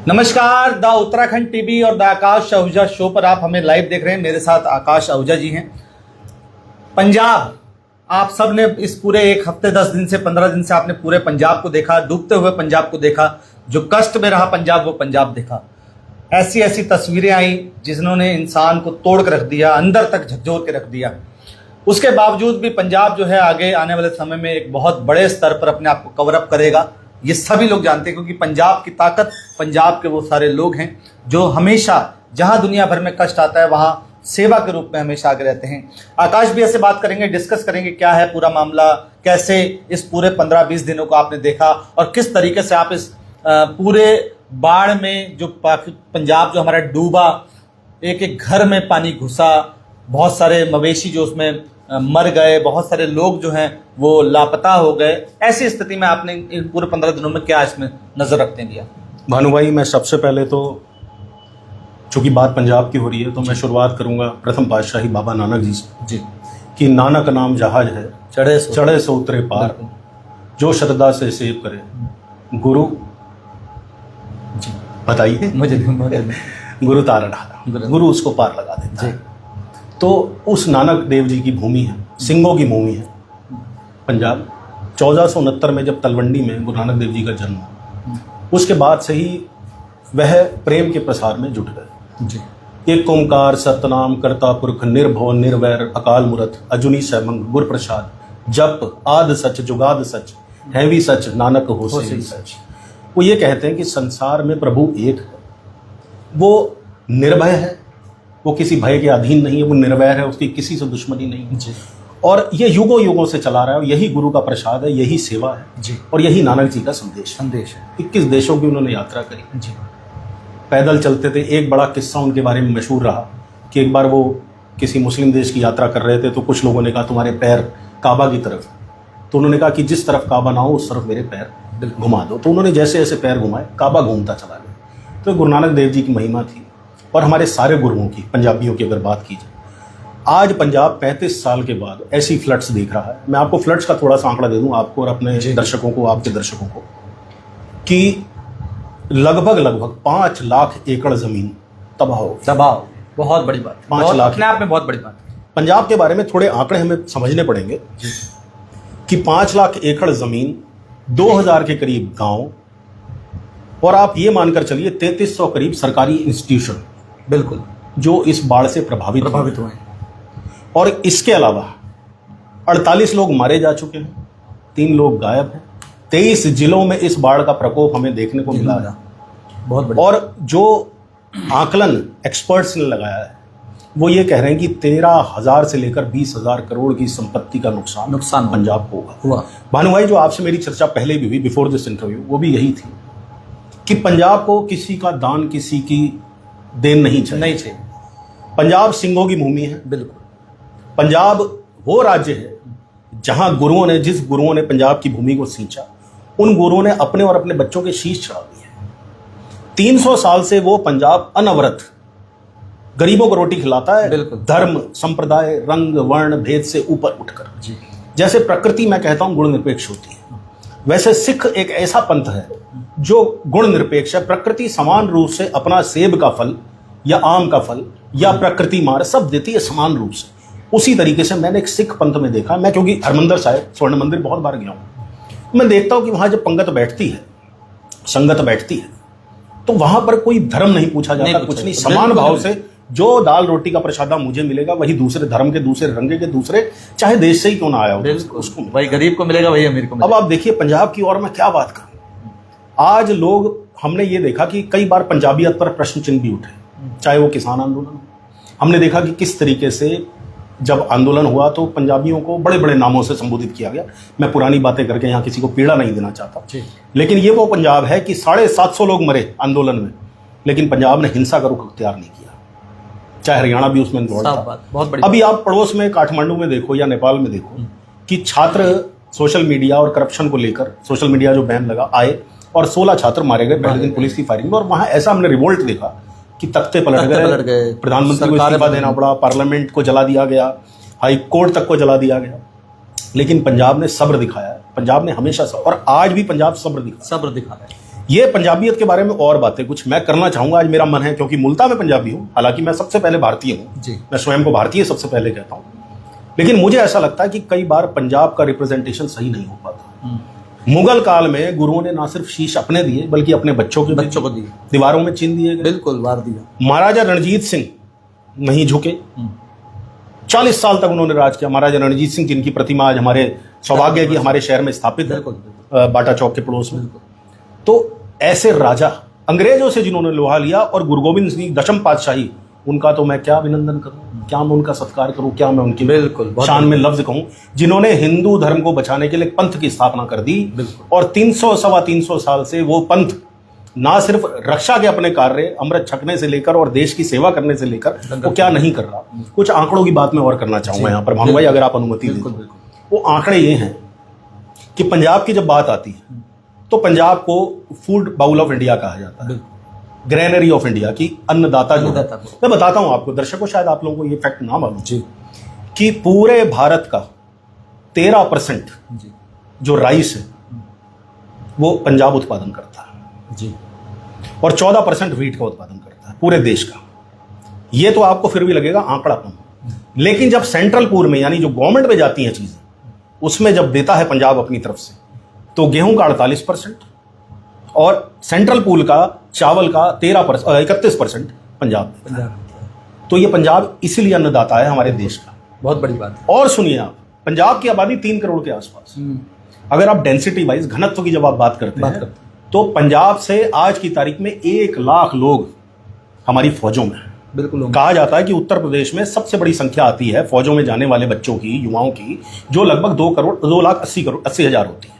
नमस्कार, the Uttarakhand TV और the Akash Ahuja show पर आप हमें लाइव देख रहे हैं। मेरे साथ आकाश आहूजा जी हैं। पंजाब, आप सब ने इस पूरे एक हफ्ते 10 दिन से 15 दिन से आपने पूरे पंजाब को देखा, डूबते हुए पंजाब को देखा, जो कष्ट में रहा पंजाब वो पंजाब देखा। ऐसी ऐसी तस्वीरें आई जिन्होंने इंसान को तोड़ कर रख दिया, अंदर तक झकझोर के रख दिया। उसके बावजूद भी पंजाब जो है आगे आने वाले समय में एक बहुत बड़े स्तर पर अपने आप को कवर अप करेगा, ये सभी लोग जानते हैं। क्योंकि पंजाब की ताकत, पंजाब के वो सारे लोग हैं जो हमेशा जहां दुनिया भर में कष्ट आता है वहां सेवा के रूप में हमेशा आगे रहते हैं। आकाश भी ऐसे बात करेंगे, डिस्कस करेंगे क्या है पूरा मामला, कैसे इस पूरे 15-20 दिनों को आपने देखा और किस तरीके से आप इस पूरे बाढ़ में जो पंजाब जो हमारा डूबा, एक एक घर में पानी घुसा, बहुत सारे मवेशी जो उसमें मर गए, बहुत सारे लोग जो हैं वो लापता हो गए। ऐसी स्थिति में आपने इन पूरे 15 दिनों में क्या इसमें नजर रखते दिया? भानु भाई, मैं सबसे पहले तो चूंकि बात पंजाब की हो रही है तो मैं शुरुआत करूंगा प्रथम पातशाही बाबा नानक जी से जी। कि नानक नाम जहाज है, चढ़े सो उतरे पार, जो श्रद्धा से सेव करे गुरु। जी बताइए। मुझे गुरु तारण हारा, गुरु उसको पार लगा देता है। तो उस नानक देव जी की भूमि है, सिंहों की भूमि है पंजाब। 1469 में जब तलवंडी में गुरु नानक देव जी का जन्म हुआ, उसके बाद से ही वह प्रेम के प्रसार में जुट गए। जी। एक ओंकार सतनाम करता पुरख निर्भव निर्वैर अकाल मूरत अजुनी सैमंग गुर प्रसाद जप आद सच जुगाद सच है भी सच नानक हो से सच। वो ये कहते हैं कि संसार में प्रभु एक है, वो निर्भय है, वो किसी भय के अधीन नहीं है, वो निर्वैर है, उसकी किसी से दुश्मनी नहीं है। जी। और ये युगों युगों से चला रहा है, यही गुरु का प्रसाद है, यही सेवा है। जी। और यही नानक जी का संदेश है। 21 देशों की उन्होंने यात्रा करी। जी। पैदल चलते थे। एक बड़ा किस्सा उनके बारे में मशहूर रहा कि एक बार वो किसी मुस्लिम देश की यात्रा कर रहे थे तो कुछ लोगों ने कहा तुम्हारे पैर काबा की तरफ, तो उन्होंने कहा कि जिस तरफ काबा ना हो उस तरफ मेरे पैर घुमा दो। तो उन्होंने जैसे जैसे पैर घुमाए काबा घूमता चला गया। तो गुरु नानक देव जी की महिमा थी। और हमारे सारे गुरुओं की, पंजाबियों की अगर बात की जाए, आज पंजाब 35 साल के बाद ऐसी फ्लड्स देख रहा है। मैं आपको फ्लड्स का थोड़ा सा आंकड़ा दे दूं आपको और अपने दर्शकों को, आपके दर्शकों को, कि लगभग 5 लाख एकड़ जमीन तबाह हो गई। बहुत बड़ी बात, 5 लाख अपने आप में बहुत बड़ी बात। पंजाब के बारे में थोड़े आंकड़े हमें समझने पड़ेंगे कि 5 लाख एकड़ जमीन, 2000 के करीब गांव, और आप ये मानकर चलिए 3300 करीब सरकारी इंस्टीट्यूशन बिल्कुल जो इस बाढ़ से प्रभावित हुए। और इसके अलावा 48 लोग मारे जा चुके हैं, 3 लोग गायब हैं। 23 जिलों में इस बाढ़ का प्रकोप हमें देखने को मिला है। बहुत बढ़िया। और जो आकलन एक्सपर्ट्स ने लगाया है वो ये कह रहे हैं कि 13,000 से लेकर 20,000 करोड़ की संपत्ति का नुकसान पंजाब को हुआ। भानु भाई, जो आपसे मेरी चर्चा पहले भी हुई बिफोर दिस इंटरव्यू, वो भी यही थी कि पंजाब को किसी का दान, किसी की देन नहीं चाहिए। पंजाब सिंहों की भूमि है। बिल्कुल। पंजाब वो राज्य है जहां जिस गुरुओं ने पंजाब की भूमि को सींचा, उन गुरुओं ने अपने और अपने बच्चों के शीश चढ़ा दिए। 300 साल से वो पंजाब अनवरत गरीबों को रोटी खिलाता है, धर्म, संप्रदाय, रंग, वर्ण, भेद से ऊपर उठकर। जैसे प्रकृति, मैं कहता हूं, गुण निरपेक्ष होती है, वैसे सिख एक ऐसा पंथ है जो गुण निरपेक्ष है। प्रकृति समान रूप से अपना सेब का फल या आम का फल या प्रकृति मार सब देती है समान रूप से। उसी तरीके से मैंने एक सिख पंथ में देखा, मैं क्योंकि हरमंदिर साहिब, स्वर्ण मंदिर बहुत बार गया हूं, मैं देखता हूं कि वहां जब पंगत बैठती है, संगत बैठती है, तो वहां पर कोई धर्म नहीं पूछा जाता, कुछ नहीं, समान भाव से जो दाल रोटी का प्रसादा मुझे मिलेगा वही दूसरे धर्म के, दूसरे रंगे के, दूसरे चाहे देश से ही क्यों ना आया हो, उसको वही गरीब को मिलेगा, वही अमीर को मिलेगा। अब आप देखिए पंजाब की और मैं क्या बात करूं, आज लोग, हमने ये देखा कि कई बार पंजाबियत पर प्रश्न चिन्ह भी उठे, चाहे वो किसान आंदोलन। हमने देखा कि किस तरीके से जब आंदोलन हुआ तो पंजाबियों को बड़े बड़े नामों से संबोधित किया गया। मैं पुरानी बातें करके यहाँ किसी को पीड़ा नहीं देना चाहता, लेकिन ये वो पंजाब है कि 750 लोग मरे आंदोलन में, लेकिन पंजाब ने हिंसा का रुख अख्तियार नहीं किया, चाहे हरियाणा भी उसमें इन्वॉल्व था। अभी आप पड़ोस में काठमांडू में देखो या नेपाल में देखो कि छात्र सोशल मीडिया और करप्शन को लेकर, सोशल मीडिया जो बैन लगा, आए और 16 छात्र मारे गए पहले दिन पुलिस की फायरिंग में। और वहां ऐसा हमने रिवोल्ट देखा कि तख्ते पलट गए, प्रधानमंत्री को इस्तीफा देना पड़ा, पार्लियामेंट को जला दिया गया, हाई कोर्ट तक को जला दिया गया। लेकिन पंजाब ने सब्र दिखाया है, पंजाब ने हमेशा, और आज भी पंजाब सब्र दिखा रहा है। ये पंजाबियत के बारे में और बातें कुछ मैं करना चाहूंगा, आज मेरा मन है, क्योंकि मूलतः मैं पंजाबी हूं, हालांकि मैं सबसे पहले भारतीय हूं जी। मैं स्वयं को भारतीय सबसे पहले कहता हूं, लेकिन मुझे ऐसा लगता है कि कई बार पंजाब का रिप्रेजेंटेशन सही नहीं हो पाता। मुगल काल में गुरुओं ने ना सिर्फ शीश अपने दिए बल्कि अपने बच्चों को दिए, दीवारों में चिन्ह दिए गए, बिल्कुल वार दिया। महाराजा रणजीत सिंह नहीं झुके, 40 साल तक उन्होंने राज किया। महाराजा रणजीत सिंह जिनकी प्रतिमा आज हमारे सौभाग्य है कि हमारे शहर में स्थापित है, बाटा चौक के पड़ोस में। तो ऐसे राजा अंग्रेजों से जिन्होंने लोहा लिया, और गुरु गोविंद सिंह दशम पातशाही, उनका तो मैं क्या अभिनंदन करूं, क्या मैं उनका सत्कार करूं, क्या मैं उनकी बिल्कुल शान में लफ्ज कहूं, जिन्होंने हिंदू धर्म को बचाने के लिए पंथ की स्थापना कर दी। और 300-325 साल से वो पंथ ना सिर्फ रक्षा के अपने कार्य अमृत छकने से लेकर और देश की सेवा करने से लेकर वो क्या नहीं कर रहा। कुछ आंकड़ों की बात मैं और करना चाहूंगा यहाँ पर भानु भाई, अगर आप अनुमति दें। वो आंकड़े ये हैं कि पंजाब की जब बात आती है तो पंजाब को फूड बाउल ऑफ इंडिया कहा जाता है, ग्रेनरी ऑफ इंडिया की अन्नदाता जो है। मैं बताता हूं आपको, दर्शकों शायद आप लोगों को ये फैक्ट ना मालूम कि पूरे भारत का 13% जो राइस है वो पंजाब उत्पादन करता है जी, और 14% व्हीट का उत्पादन करता है पूरे देश का। ये तो आपको फिर भी लगेगा आंकड़ा कम, लेकिन जब सेंट्रल पूल में यानी जो गवर्नमेंट में जाती हैं चीजें, उसमें जब देता है पंजाब अपनी तरफ से, तो गेहूं का 48% और सेंट्रल पूल का चावल का 31% पंजाब। तो ये पंजाब इसीलिए अन्नदाता है हमारे देश का। बहुत बड़ी बात है। और सुनिए आप, पंजाब की आबादी 3 करोड़ के आसपास। अगर आप डेंसिटी वाइज घनत्व की जब आप बात करते हैं तो पंजाब से आज की तारीख में 1 लाख लोग हमारी फौजों में। बिल्कुल कहा जाता है कि उत्तर प्रदेश में सबसे बड़ी संख्या आती है फौजों में जाने वाले बच्चों की, युवाओं की, जो लगभग 2,80,000 होती है।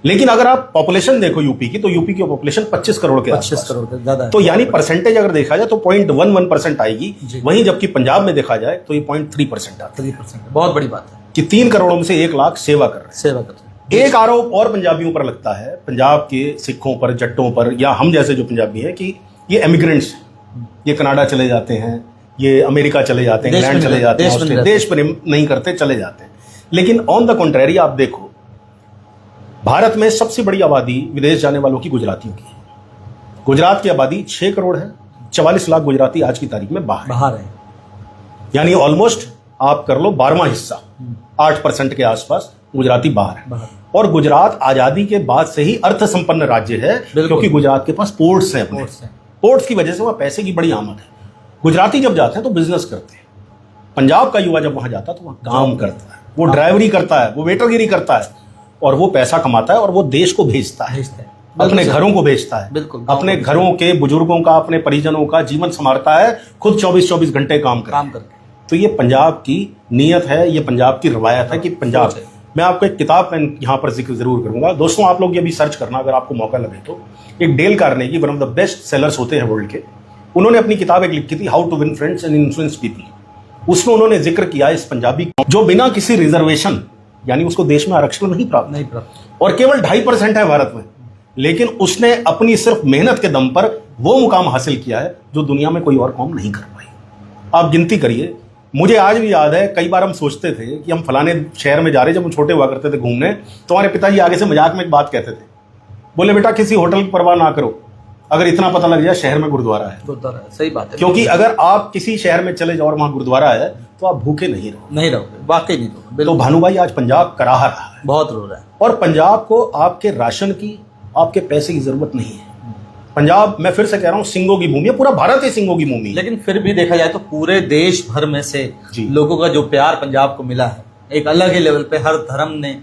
लेकिन अगर आप पॉपुलेशन देखो यूपी की, तो यूपी की पॉपुलेशन 25 करोड़ के 25 करोड़ के ज्यादा, तो यानी परसेंटेज अगर देखा जाए तो 0.11% आएगी। वहीं जबकि पंजाब में देखा जाए तो ये 0.3% आता है। 3%, बहुत बड़ी बात है कि 3 करोड़ में से 1 लाख सेवा कर रहे हैं। एक आरोप और पंजाबियों पर लगता है, पंजाब के सिखों पर, जट्टों पर, या हम जैसे जो पंजाबी हैं, कि ये एमिग्रेंट्स, ये कनाडा चले जाते हैं, ये अमेरिका चले जाते हैं, इंग्लैंड चले जाते हैं, देश प्रेम नहीं करते, चले जाते हैं। लेकिन ऑन द कॉन्ट्रेरी आप देखो, भारत में सबसे बड़ी आबादी विदेश जाने वालों की गुजरातियों की है। गुजरात की आबादी 6 करोड़ है, 44 लाख गुजराती आज की तारीख में बाहर है। यानी ऑलमोस्ट आप कर लो 12वां हिस्सा, 8% के आसपास गुजराती बाहर है। और गुजरात आजादी के बाद से ही अर्थ संपन्न राज्य है, क्योंकि गुजरात के पास पोर्ट्स हैं अपने। पोर्ट्स की वजह से वहां पैसे की बड़ी आमद है। गुजराती जब जाते हैं तो बिजनेस करते हैं। पंजाब का युवा जब वहां जाता है तो वहां काम करता है, वो ड्राइवरी करता है, वो वेटरगिरी करता है, और वो पैसा कमाता है और वो देश को भेजता है, अपने घरों को भेजता है, अपने घरों के बुजुर्गों का, अपने परिजनों का जीवन संभालता है, खुद 24-24 घंटे काम करके। तो ये पंजाब की नीयत है, ये पंजाब की रवायत है कि पंजाब। मैं आपको एक किताब में यहाँ पर जिक्र जरूर करूंगा दोस्तों, आप लोग ये भी सर्च करना अगर आपको मौका लगे तो। एक Dale Carnegie, one of the best sellers होते हैं वर्ल्ड के, उन्होंने अपनी किताब एक लिखी थी, how to win friends and influence people. उसमें उन्होंने जिक्र किया इस पंजाबी जो बिना किसी रिजर्वेशन, यानी उसको देश में आरक्षण नहीं प्राप्त, और केवल 2.5% है भारत में, लेकिन उसने अपनी सिर्फ मेहनत के दम पर वो मुकाम हासिल किया है जो दुनिया में कोई और कौम नहीं कर पाई। आप गिनती करिए। मुझे आज भी याद है, कई बार हम सोचते थे कि हम फलाने शहर में जा रहे, जब हम छोटे हुआ करते थे घूमने, तो हमारे पिताजी आगे से मजाक में एक बात कहते थे, बोले बेटा किसी होटल की परवाह ना करो, अगर इतना पता लग जाए शहर में गुरुद्वारा है। सही बात है, क्योंकि अगर आप किसी शहर में चले जाओ और वहां गुरुद्वारा है तो आप भूखे नहीं रहोगे, वाकई नहीं रहोगे। तो भानु भाई आज पंजाब कराह रहा है, बहुत रो रहा है, और पंजाब को आपके राशन की, आपके पैसे की जरूरत नहीं है। पंजाब, मैं फिर से कह रहा हूं, सिंगों की भूमि है, पूरा भारत ही सिंगों की भूमि है। लेकिन फिर भी देखा जाए तो पूरे देश भर में से लोगों का जो प्यार पंजाब को मिला है, एक अलग ही लेवल पे, हर धर्म ने,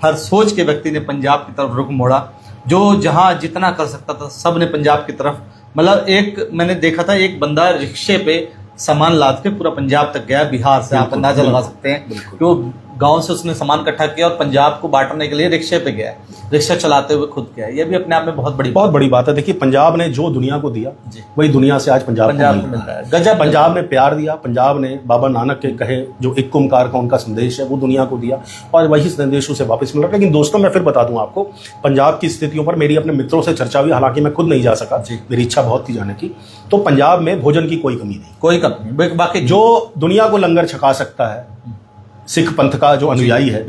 हर सोच के व्यक्ति ने पंजाब की तरफ रुख मोड़ा। जो जहां जितना कर सकता था सब ने पंजाब की तरफ, मतलब एक मैंने देखा था, एक बंदा रिक्शे पे सामान लाद के पूरा पंजाब तक गया, बिहार से, आप अंदाजा लगा सकते हैं कि वो गांव से उसने सामान इकट्ठा किया और पंजाब को बांटने के लिए रिक्शे पे गया, रिक्शा चलाते हुए खुद गया। ये भी अपने आप में बहुत बड़ी बात है। देखिए, पंजाब ने जो दुनिया को दिया वही दुनिया से आज पंजाब को मिलता है। गजब, पंजाब ने प्यार दिया, पंजाब ने बाबा नानक के कहे जो एक ओंकार का उनका संदेश है वो दुनिया को दिया, और वही संदेश उसे वापस मिल रहा है। लेकिन दोस्तों, मैं फिर बता दूं आपको, पंजाब की स्थितियों पर मेरी अपने मित्रों से चर्चा हुई, हालांकि मैं खुद नहीं जा सका, मेरी इच्छा बहुत थी जाने की। तो पंजाब में भोजन की कोई कमी नहीं, कोई कमी नहीं। बाकी जो दुनिया को लंगर छका सकता है, सिख पंथ का जो अनुयायी है,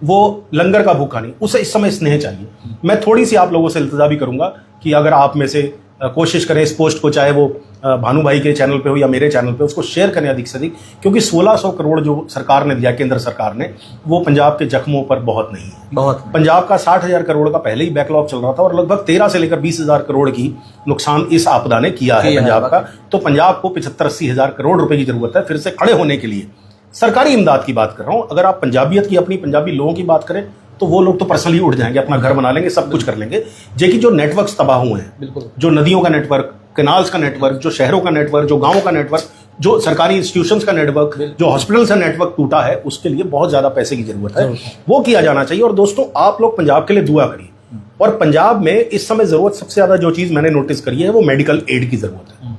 वो लंगर का भूखा नहीं, उसे इस समय स्नेह चाहिए। मैं थोड़ी सी आप लोगों से इल्तजा भी करूंगा कि अगर आप में से कोशिश करें इस पोस्ट को, चाहे वो भानु भाई के चैनल पे हो या मेरे चैनल पे, उसको शेयर करें अधिक से अधिक, क्योंकि 1600 करोड़ जो सरकार ने दिया, केंद्र सरकार ने, वो पंजाब के जख्मों पर बहुत नहीं है। बहुत पंजाब का 60,000 करोड़ का पहले ही बैकलॉग चल रहा था और लगभग 13 से लेकर 20,000 करोड़ की नुकसान इस आपदा ने किया है पंजाब का। तो पंजाब को 75-80 हजार करोड़ रुपए की जरूरत है फिर से खड़े होने के लिए। सरकारी इमदाद की बात कर रहा हूं। अगर आप पंजाबियत की, अपनी पंजाबी लोगों की बात करें तो वो लोग तो पर्सनली उठ जाएंगे, अपना घर बना लेंगे, सब कुछ कर लेंगे। जेकि जो नेटवर्क्स तबाह हुए हैं, बिल्कुल, जो नदियों का नेटवर्क, कैनाल्स का नेटवर्क, जो शहरों का नेटवर्क, जो गांवों का नेटवर्क, जो सरकारी इंस्टीट्यूशंस का नेटवर्क, जो हॉस्पिटल का नेटवर्क टूटा है, उसके लिए बहुत ज्यादा पैसे की जरूरत है, वो किया जाना चाहिए। और दोस्तों, आप लोग पंजाब के लिए दुआ करिए। और पंजाब में इस समय जरूरत सबसे ज्यादा जो चीज मैंने नोटिस करी है वो मेडिकल एड की जरूरत है।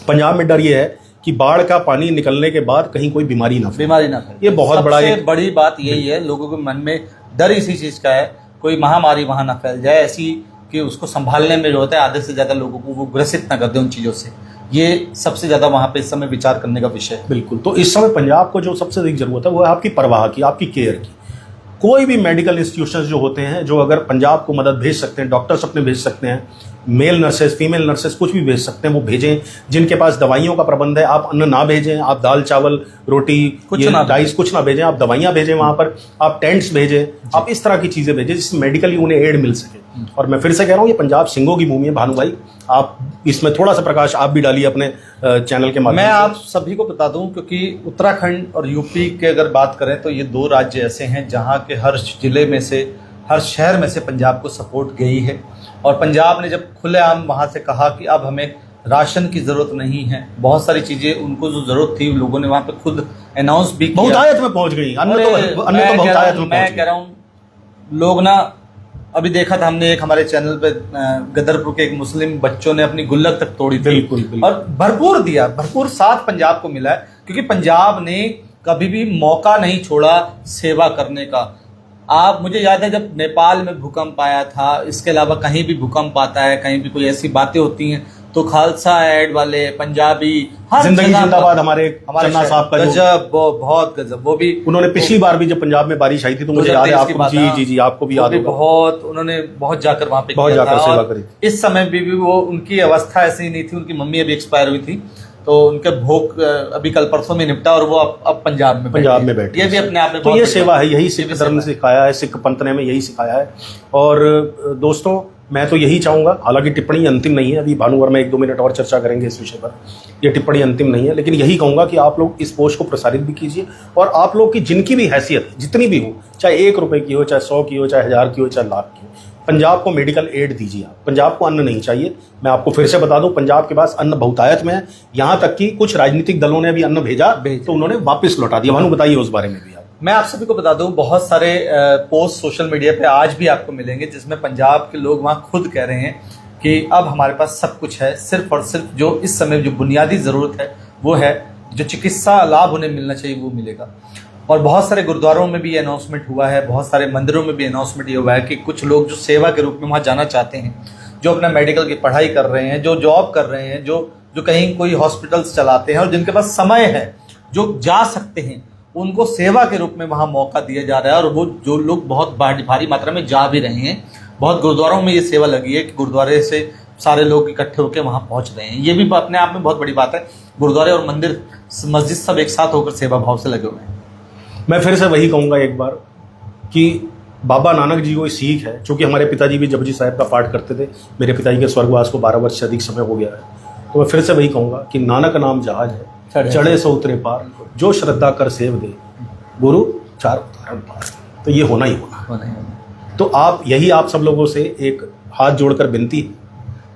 पंजाब में डर ये है कि बाढ़ का पानी निकलने के बाद कहीं कोई बीमारी ना फैले। ये बहुत बड़ा, सबसे बड़ी बात यही है, लोगों के मन में डर इसी चीज का है, कोई महामारी वहां ना फैल जाए ऐसी कि उसको संभालने में जो होता है आधे से ज्यादा लोगों को वो ग्रसित ना कर दे उन चीजों से। ये सबसे ज्यादा वहां पे इस समय विचार करने का विषय है। बिल्कुल। तो इस समय पंजाब को जो सबसे अधिक जरूरत है वो है आपकी परवाह की, आपकी केयर की। कोई भी मेडिकल इंस्टीट्यूशंस जो होते हैं, जो अगर पंजाब को मदद भेज सकते हैं, डॉक्टर्स अपने भेज सकते हैं, मेल नर्सेस, फीमेल नर्सेस, कुछ भी भेज सकते हैं, वो भेजें। जिनके पास दवाइयों का प्रबंध है, आप अन्न ना भेजें, आप दाल चावल रोटी राइस कुछ ना भेजें, आप दवाइयाँ भेजें वहाँ पर, आप टेंट्स भेजें, आप इस तरह की चीज़ें भेजें जिससे मेडिकली उन्हें एड मिल सके। और मैं फिर से कह रहा हूँ, ये पंजाब सिंगों की भूमि है। भानु भाई, आप इसमें थोड़ा सा प्रकाश आप भी डालिए अपने चैनल के माध्यम से। मैं आप सभी को बता दूं, क्योंकि उत्तराखंड और यूपी के अगर बात करें तो ये दो राज्य ऐसे हैं जहां के हर जिले में से, हर शहर में से पंजाब को सपोर्ट गई है। और पंजाब ने जब खुलेआम वहां से कहा कि अब हमें राशन की जरूरत नहीं है, बहुत सारी चीजें उनको जो जरूरत थी लोगों ने वहां पे खुद अनाउंस भी किया। बहुतायत में पहुंच गई, अन्य तो बहुतायत में। मैं कह रहा हूँ लोग ना, अभी देखा था हमने एक हमारे चैनल पे गदरपुर के एक मुस्लिम बच्चों ने अपनी गुल्लक तक तोड़ी थी। बिल्कुल। और भरपूर दिया, भरपूर साथ पंजाब को मिला है, क्योंकि पंजाब ने कभी भी मौका नहीं छोड़ा सेवा करने का। आप, मुझे याद है जब नेपाल में भूकंप आया था, इसके अलावा कहीं भी भूकंप आता है, कहीं भी कोई ऐसी बातें होती हैं तो खालसा एड वाले, पंजाबी, हर जिंदगी जिंदाबाद हमारे चन्ना साहब का गजब, बहुत गजब। वो भी उन्होंने पिछली बार भी जब पंजाब में बारिश आई थी तो मुझे याद है, आपको जी आपको भी याद होगा, बहुत उन्होंने बहुत जाकर वहां पे बहुत जाकर सेवा करी। इस समय भी वो, उनकी अवस्था ऐसी नहीं थी, उनकी मम्मी अभी एक्सपायर हुई थी, तो उनके भोग अभी कल परसों में निपटा और वो अब पंजाब में बैठे। ये भी अपने आप में तो ये सेवा है, यही सिख धर्म ने सिखाया है, सिख पंथ ने हमें यही सिखाया है। और दोस्तों, मैं तो यही चाहूंगा, हालांकि टिप्पणी अंतिम नहीं है, अभी भानु और मैं 1-2 मिनट और चर्चा करेंगे इस विषय पर, ये टिप्पणी अंतिम नहीं है, लेकिन यही कहूंगा कि आप लोग इस पोस्ट को प्रसारित भी कीजिए। और आप लोग की जिनकी भी हैसियत जितनी भी हो, चाहे 1 रुपए की हो, चाहे 100 की हो, चाहे 1000 की हो, चाहे लाख की हो, पंजाब को मेडिकल एड दीजिए। आप, पंजाब को अन्न नहीं चाहिए। मैं आपको फिर से बता दूं, पंजाब के पास अन्न बहुतायत में है, यहाँ तक कि कुछ राजनीतिक दलों ने भी अन्न भेजा तो उन्होंने वापस लौटा दिया। भानु बताइए उस बारे में भी। मैं आप सभी को बता दूं, बहुत सारे पोस्ट सोशल मीडिया पे आज भी आपको मिलेंगे जिसमें पंजाब के लोग वहां खुद कह रहे हैं कि अब हमारे पास सब कुछ है, सिर्फ और सिर्फ जो इस समय जो बुनियादी जरूरत है वो है, जो चिकित्सा लाभ उन्हें मिलना चाहिए वो मिलेगा। और बहुत सारे गुरुद्वारों में भी अनाउंसमेंट हुआ है, बहुत सारे मंदिरों में भी अनाउंसमेंट ये हुआ है कि कुछ लोग जो सेवा के रूप में वहाँ जाना चाहते हैं, जो अपना मेडिकल की पढ़ाई कर रहे हैं, जो जॉब कर रहे हैं, जो कहीं कोई हॉस्पिटल्स चलाते हैं और जिनके पास समय है, जो जा सकते हैं, उनको सेवा के रूप में वहाँ मौका दिया जा रहा है। और वो जो लोग बहुत भारी मात्रा में जा भी रहे हैं, बहुत गुरुद्वारों में ये सेवा लगी है कि गुरुद्वारे से सारे लोग इकट्ठे होकर वहाँ पहुँच रहे हैं। ये भी अपने आप में बहुत बड़ी बात है। गुरुद्वारे और मंदिर, मस्जिद सब एक साथ होकर सेवा भाव से लगे हुए हैं। मैं फिर से वही कहूँगा एक बार कि बाबा नानक जी को सीख है, चूँकि हमारे पिताजी भी जपजी साहिब का पाठ करते थे, मेरे पिताजी के स्वर्गवास को 12 वर्ष से अधिक समय हो गया है, तो मैं फिर से वही कहूँगा कि नानक नाम जहाज है, चढ़े सो उतरे पार, जो श्रद्धा कर सेव दे, गुरु 4 उतारन पार। तो ये होना ही होना। तो आप, यही आप सब लोगों से एक हाथ जोड़कर विनती है,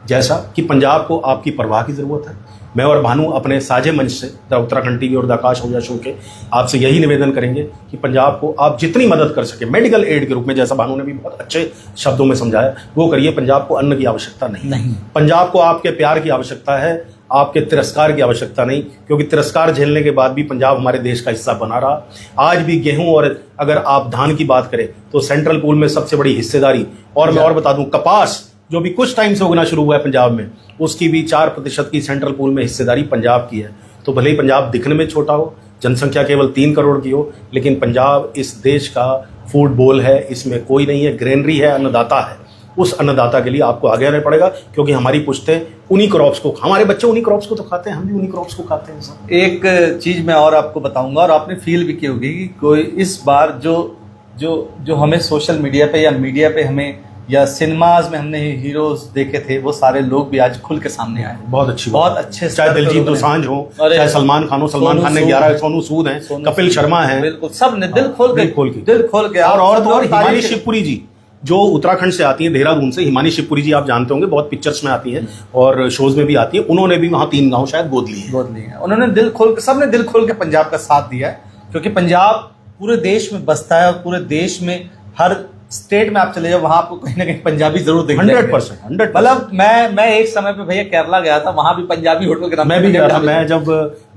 जैसा कि पंजाब को आपकी परवाह की जरूरत है, मैं और भानु अपने साझे मंच से द उत्तराखंड टीवी और द आकाश आहूजा शो के आपसे यही निवेदन करेंगे कि पंजाब को आप जितनी मदद कर सके मेडिकल एड के रूप में, जैसा भानु ने भी बहुत अच्छे शब्दों में समझाया, वो करिए। पंजाब को अन्न की आवश्यकता नहीं। पंजाब को आपके प्यार की आवश्यकता है, आपके तिरस्कार की आवश्यकता नहीं, क्योंकि तिरस्कार झेलने के बाद भी पंजाब हमारे देश का हिस्सा बना रहा। आज भी गेहूं, और अगर आप धान की बात करें तो सेंट्रल पूल में सबसे बड़ी हिस्सेदारी, और मैं और बता दूं, कपास जो भी कुछ टाइम से उगना शुरू हुआ है पंजाब में, उसकी भी 4% की सेंट्रल पूल में हिस्सेदारी पंजाब की है। तो भले ही पंजाब दिखने में छोटा हो, जनसंख्या केवल 3 करोड़ की हो, लेकिन पंजाब इस देश का फूड बोल है, इसमें कोई नहीं है, ग्रेनरी है, अन्नदाता है। उस अन्नदाता के लिए आपको आगे आना पड़ेगा, क्योंकि हमारी पुश्तें उन्हीं क्रॉप्स को, हमारे बच्चे उन्हीं क्रॉप्स को तो खाते हैं, हम भी उन्हीं क्रॉप्स को खाते हैं सर। एक चीज मैं और आपको बताऊंगा, और आपने फील भी की होगी कि कोई इस बार जो हमें सोशल मीडिया पे या मीडिया पे हमें या सिनेमाज में हमने हीरोज देखे थे, वो सारे लोग भी आज खुल के सामने आए। बहुत अच्छी बहुत बात। अच्छे, चाहे दिलजीत दोसांझ हो, चाहे सलमान खान हो, सलमान खान ने 11, सोनू सूद हैं, कपिल शर्मा हैं, बिल्कुल सब ने दिल खोल के और हिमानी शिवपुरी जी जो उत्तराखंड से आती है, देहरादून से, हिमानी शिवपुरी जी आप जानते होंगे, बहुत पिक्चर्स में आती हैं और शोज में भी आती है। उन्होंने भी वहाँ 3 गांव शायद गोद लिए हैं। उन्होंने दिल खोल के, सबने दिल खोल के पंजाब का साथ दिया है, क्योंकि पंजाब पूरे देश में बसता है और पूरे देश में हर स्टेट में आप चले जाओ, वहां आपको कहीं ना कहीं पंजाबी जरूर देख 100%। मतलब मैं एक समय पे भैया केरला गया था, वहां भी पंजाबी होटल के नाम मैं भी गया था। मैं जब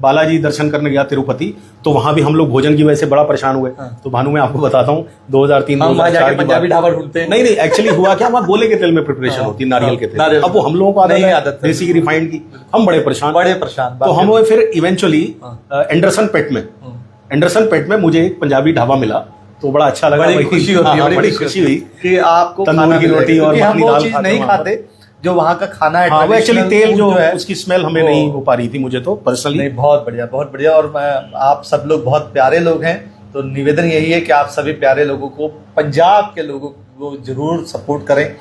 बालाजी दर्शन करने गया तिरुपति, तो वहां भी हम लोग भोजन की वजह से बड़ा परेशान हुए। तो भानु मैं आपको बताता हूँ, 2003-2004 की पंजाबी ढाबा ढूंढते हैं। नहीं, एक्चुअली हुआ क्या, वहाँ गोले के तेल में प्रिपरेशन होती है, नारियल के तेल। अब वो हम लोगों को आदत है देसी की, रिफाइंड की, हम बड़े परेशान। तो हम फिर इवेंचुअली एंडरसन पेट में मुझे एक पंजाबी ढाबा मिला, तो बड़ा अच्छा लगा। बड़ी खुशी होती है, बड़ी खुशी हुई कि आपको तंदूर की रोटी और मखनी दाल नहीं खाते जो वहाँ का खाना है। वो एक्चुअली तेल जो है उसकी स्मेल हमें नहीं हो पा रही थी मुझे तो पर्सनली। नहीं, बहुत बढ़िया। और आप सब लोग बहुत प्यारे लोग हैं, तो निवेदन यही है कि आप सभी प्यारे लोगों को, पंजाब के लोगों को जरूर सपोर्ट करें।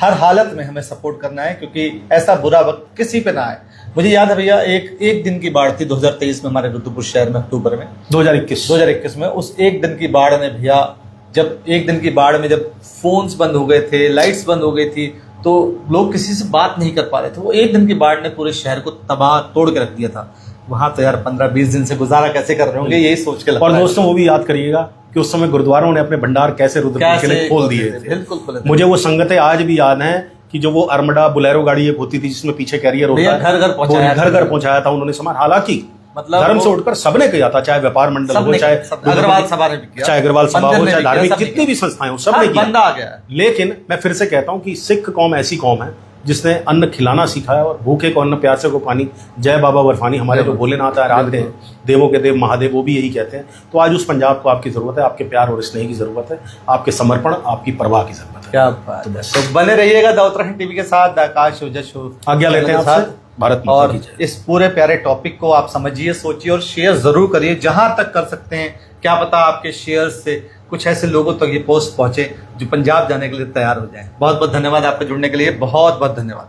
हर हालत में हमें सपोर्ट करना है, क्योंकि ऐसा बुरा वक्त किसी पे ना आए। मुझे याद है भैया, एक दिन की बाढ़ थी 2023 में हमारे रुद्रपुर शहर में, अक्टूबर में 2021 में। उस एक दिन की बाढ़ ने भैया, जब एक दिन की बाढ़ में जब फोन्स बंद हो गए थे, लाइट्स बंद हो गई थी, तो लोग किसी से बात नहीं कर पा रहे थे। वो एक दिन की बाढ़ ने पूरे शहर को तबाह तोड़ के रख दिया था। वहां तो यार 15-20 दिन से गुजारा कैसे कर रहे होंगे, यही सोच के लगता है। और दोस्तों वो भी याद करिएगा कि उस समय गुरुद्वारों ने अपने भंडार कैसे रुद्रपुर के लिए खोल दिए थे। बिल्कुल खोले थे। मुझे वो संगतें आज भी याद हैं कि जो वो अरमडा बुलेरो गाड़ी एक होती थी जिसमें पीछे कैरियर होता है, घर घर पहुंचाया था उन्होंने सामान। हालांकि मतलब धर्म से उठकर सबने किया था, चाहे व्यापार मंडल हो, चाहे अग्रवाल सभा ने भी किया, चाहे अग्रवाल सभा हो, चाहे धार्मिक जितनी भी संस्थाएं हो, सबने किया। बंदा आ गया। लेकिन मैं फिर से कहता हूं कि सिख कौम ऐसी कौम है जिसने अन्न खिलाना सीखा है, और भूखे को अन्न, प्यासे को पानी। जय बाबा बर्फानी, हमारे जो भोलेनाथ आराध्य हैं, देवों के देव महादेव, वो भी यही कहते हैं। तो आज उस पंजाब को आपकी जरूरत है, आपके प्यार और स्नेह की जरूरत है, आपके समर्पण, आपकी परवाह की जरूरत है। क्या बात है। तो बने रहिएगा द उत्तराखंड टीवी के साथ, आकाश ओझा शो। आज्ञा लेते हैं आपसे। भारत माता की जय। इस पूरे प्यारे टॉपिक को आप समझिए, सोचिए और शेयर जरूर करिए जहां तक कर सकते हैं। क्या पता आपके शेयर से कुछ ऐसे लोगों तक ये पोस्ट पहुंचे जो पंजाब जाने के लिए तैयार हो जाए। बहुत बहुत धन्यवाद आपके जुड़ने के लिए, बहुत बहुत धन्यवाद।